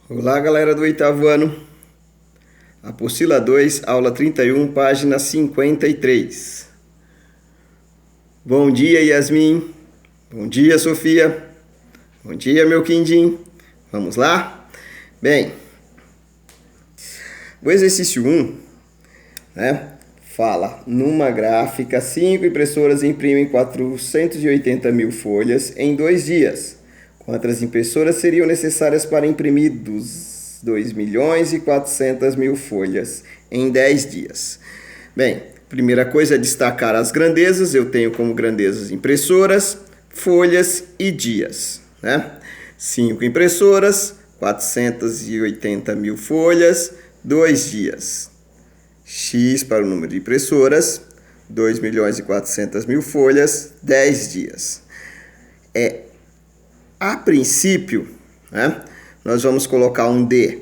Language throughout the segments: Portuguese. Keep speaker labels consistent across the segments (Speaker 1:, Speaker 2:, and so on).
Speaker 1: Olá, galera do oitavo ano. Apostila 2, aula 31, página 53. Bom dia, Yasmin. Bom dia, Sofia. Bom dia, meu quindim. Vamos lá? Bem, o exercício 1, fala, numa gráfica, 5 impressoras imprimem 480 mil folhas em 2 dias. Quantas impressoras seriam necessárias para imprimir 2.400.000 folhas em 10 dias? Bem, primeira coisa é destacar as grandezas. Eu tenho como grandezas impressoras, folhas e dias. 5 impressoras, 480 mil folhas, 2 dias. X para o número de impressoras, 2.400.000 folhas, 10 dias. A princípio, nós vamos colocar um D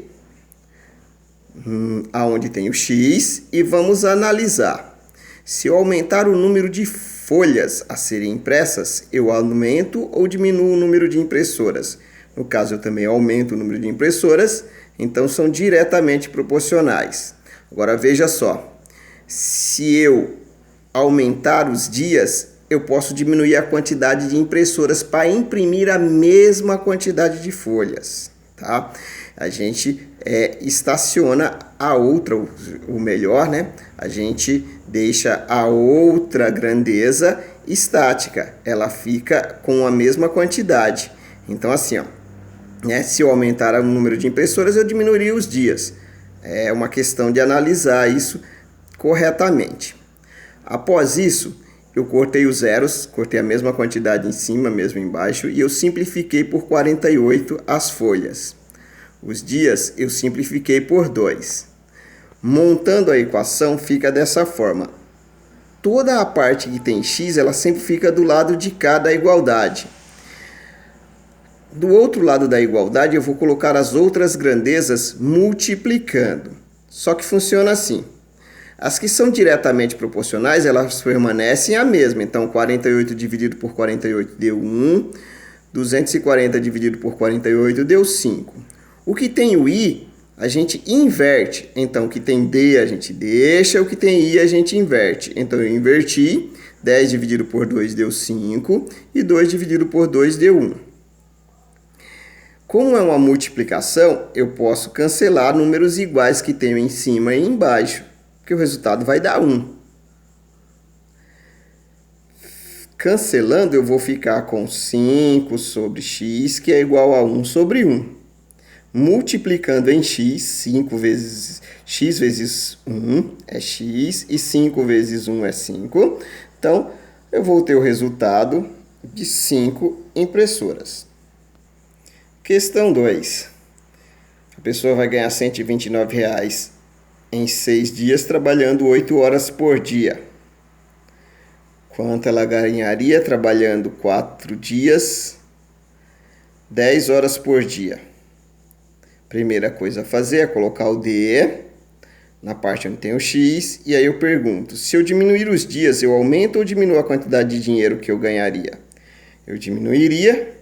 Speaker 1: aonde tem o X e vamos analisar. Se eu aumentar o número de folhas a serem impressas, eu aumento ou diminuo o número de impressoras? No caso, eu também aumento o número de impressoras, então são diretamente proporcionais. Agora veja só, se eu aumentar os dias, eu posso diminuir a quantidade de impressoras para imprimir a mesma quantidade de folhas, tá? A gente estaciona a outra, o melhor, a gente deixa a outra grandeza estática, ela fica com a mesma quantidade. Então assim, se eu aumentar o número de impressoras, eu diminuiria os dias. É uma questão de analisar isso corretamente. Após isso, eu cortei os zeros, cortei a mesma quantidade em cima, mesmo embaixo, e eu simplifiquei por 48 as folhas. Os dias eu simplifiquei por 2. Montando a equação, fica dessa forma. Toda a parte que tem x, ela sempre fica do lado de cá da igualdade. Do outro lado da igualdade, eu vou colocar as outras grandezas multiplicando. Só que funciona assim. As que são diretamente proporcionais, elas permanecem a mesma. Então, 48 dividido por 48 deu 1. 240 dividido por 48 deu 5. O que tem o i, a gente inverte. Então, o que tem d, a gente deixa. O que tem i, a gente inverte. Então, eu inverti. 10 dividido por 2 deu 5. E 2 dividido por 2 deu 1. Como é uma multiplicação, eu posso cancelar números iguais que tenho em cima e embaixo, porque o resultado vai dar 1. Cancelando, eu vou ficar com 5 sobre x, que é igual a 1 sobre 1. Multiplicando em x, 5 vezes x vezes 1 é x, e 5 vezes 1 é 5. Então, eu vou ter o resultado de 5 impressoras. Questão 2. A pessoa vai ganhar R$ 129 em 6 dias, trabalhando 8 horas por dia. Quanto ela ganharia trabalhando 4 dias, 10 horas por dia? Primeira coisa a fazer é colocar o D na parte onde tem o X. E aí eu pergunto, se eu diminuir os dias, eu aumento ou diminuo a quantidade de dinheiro que eu ganharia? Eu diminuiria.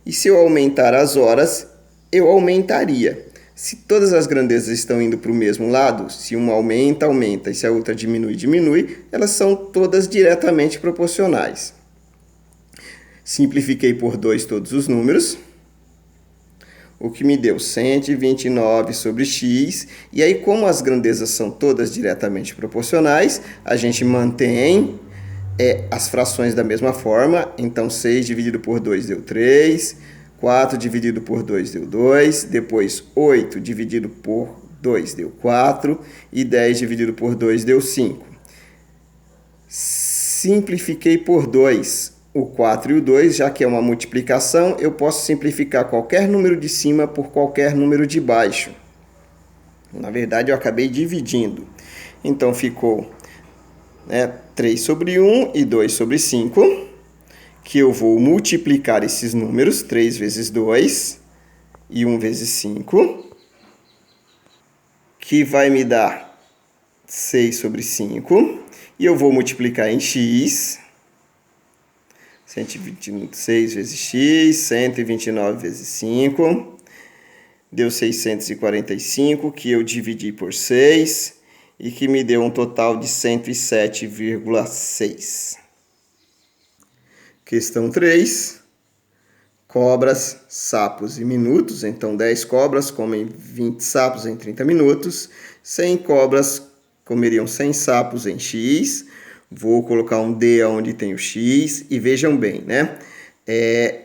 Speaker 1: E se eu aumentar as horas, eu aumentaria. Se todas as grandezas estão indo para o mesmo lado, se uma aumenta, aumenta, e se a outra diminui, diminui, elas são todas diretamente proporcionais. Simplifiquei por 2 todos os números, o que me deu 129 sobre x. E aí, como as grandezas são todas diretamente proporcionais, a gente mantém as frações da mesma forma. Então, 6 dividido por 2 deu 3, 4 dividido por 2 deu 2, depois 8 dividido por 2 deu 4 e 10 dividido por 2 deu 5. Simplifiquei por 2 o 4 e o 2, já que é uma multiplicação, eu posso simplificar qualquer número de cima por qualquer número de baixo. Na verdade, eu acabei dividindo. Então, ficou 3 sobre 1 e 2 sobre 5, que eu vou multiplicar esses números, 3 vezes 2 e 1 vezes 5, que vai me dar 6 sobre 5, e eu vou multiplicar em x, 126 vezes x, 129 vezes 5, deu 645, que eu dividi por 6 e que me deu um total de 107,6. Questão 3. Cobras, sapos e minutos. Então, 10 cobras comem 20 sapos em 30 minutos. 100 cobras comeriam 100 sapos em X. Vou colocar um D onde tem o X. E vejam bem, né?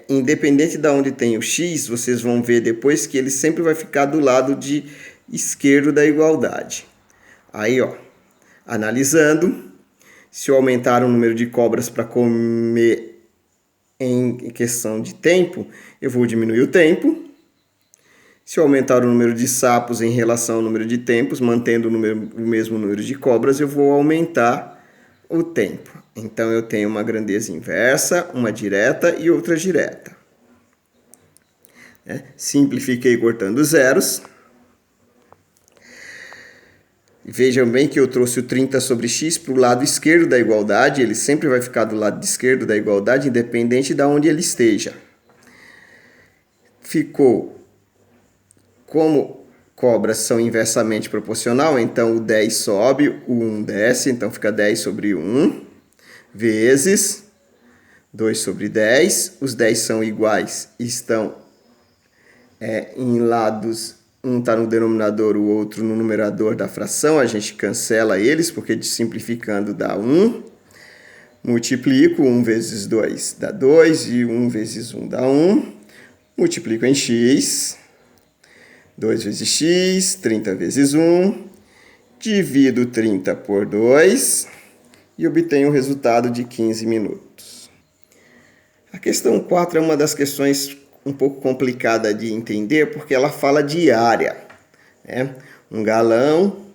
Speaker 1: Independente de onde tem o X, vocês vão ver depois que ele sempre vai ficar do lado de esquerdo da igualdade. Aí, ó, analisando, se eu aumentar o número de cobras para comer em questão de tempo, eu vou diminuir o tempo. Se eu aumentar o número de sapos em relação ao número de tempos, mantendo o mesmo número de cobras, eu vou aumentar o tempo. Então, eu tenho uma grandeza inversa, uma direta e outra direta. Simplifiquei cortando zeros. Vejam bem que eu trouxe o 30 sobre x para o lado esquerdo da igualdade. Ele sempre vai ficar do lado esquerdo da igualdade, independente de onde ele esteja. Ficou, como cobras são inversamente proporcional, então o 10 sobe, o 1 desce, então fica 10 sobre 1, vezes 2 sobre 10. Os 10 são iguais, estão em lados. Um está no denominador, o outro no numerador da fração. A gente cancela eles, porque simplificando dá 1. Multiplico 1 vezes 2 dá 2 e 1 vezes 1 dá 1. Multiplico em x. 2 vezes x, 30 vezes 1. Divido 30 por 2 e obtenho o resultado de 15 minutos. A questão 4 é uma das questões um pouco complicada de entender, porque ela fala de área. Um galão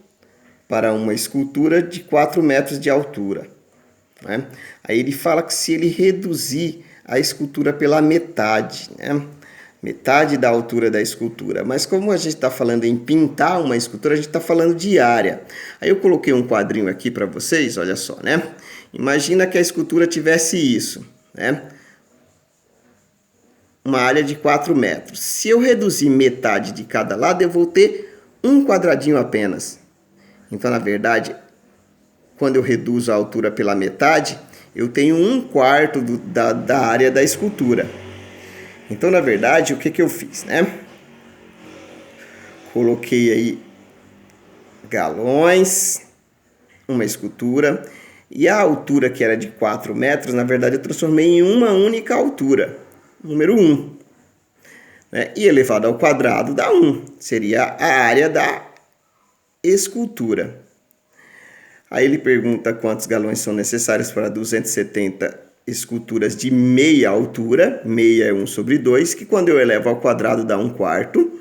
Speaker 1: para uma escultura de 4 metros de altura. Aí ele fala que se ele reduzir a escultura pela metade, metade da altura da escultura. Mas como a gente está falando em pintar uma escultura, a gente está falando de área. Aí eu coloquei um quadrinho aqui para vocês, olha só, Imagina que a escultura tivesse isso, uma área de 4 metros. Se eu reduzir metade de cada lado, eu vou ter um quadradinho apenas. Então, na verdade, quando eu reduzo a altura pela metade, eu tenho 1/4 da área da escultura. Então, na verdade, o que eu fiz, Coloquei aí galões, uma escultura, e a altura que era de 4 metros, na verdade, eu transformei em uma única altura. Número 1, e elevado ao quadrado dá 1, seria a área da escultura. Aí ele pergunta quantos galões são necessários para 270 esculturas de meia altura, meia é 1 sobre 2, que quando eu elevo ao quadrado dá 1/4.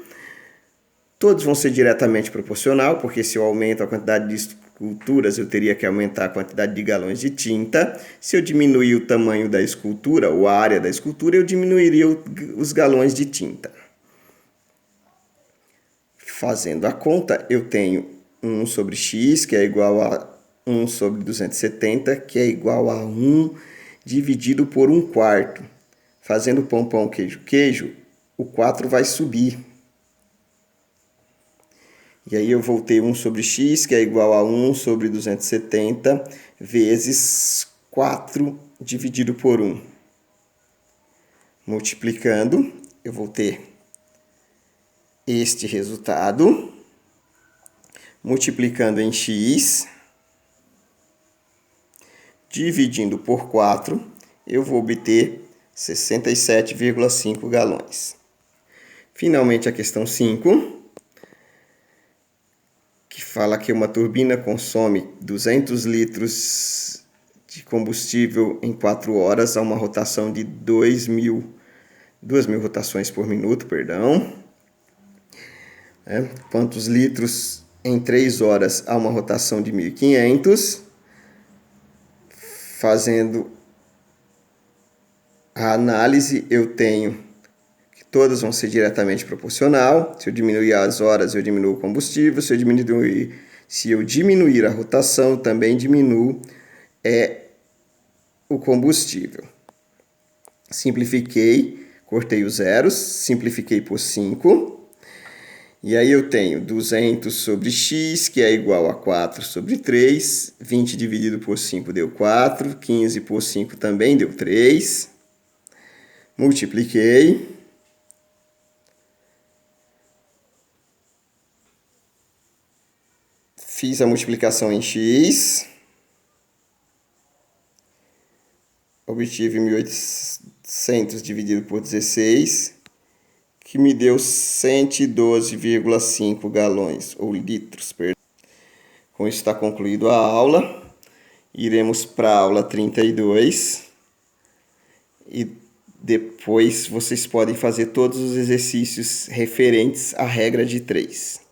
Speaker 1: Todos vão ser diretamente proporcional, porque se eu aumento a quantidade de esculturas, eu teria que aumentar a quantidade de galões de tinta. Se eu diminuir o tamanho da escultura, ou a área da escultura, eu diminuiria os galões de tinta. Fazendo a conta, eu tenho 1 sobre x, que é igual a 1 sobre 270, que é igual a 1 dividido por 1/4. Fazendo pão, pão, queijo, queijo, o 4 vai subir. E aí eu vou ter 1 sobre x, que é igual a 1 sobre 270, vezes 4 dividido por 1. Multiplicando, eu vou ter este resultado. Multiplicando em x, dividindo por 4, eu vou obter 67,5 galões. Finalmente, a questão 5. Que fala que uma turbina consome 200 litros de combustível em 4 horas a uma rotação de 2.000 rotações por minuto, Quantos litros em 3 horas a uma rotação de 1.500? Fazendo a análise, eu tenho que todas vão ser diretamente proporcional. Se eu diminuir as horas, eu diminuo o combustível. Se eu diminuir a rotação, eu também diminuo o combustível. Simplifiquei, cortei os zeros, simplifiquei por 5. E aí eu tenho 200 sobre x, que é igual a 4 sobre 3. 20 dividido por 5 deu 4. 15 por 5 também deu 3. Multipliquei. Fiz a multiplicação em x. Obtive 1.800 dividido por 16, que me deu 112,5 galões, ou litros. Com isso está concluído a aula. Iremos para a aula 32. E depois vocês podem fazer todos os exercícios referentes à regra de 3.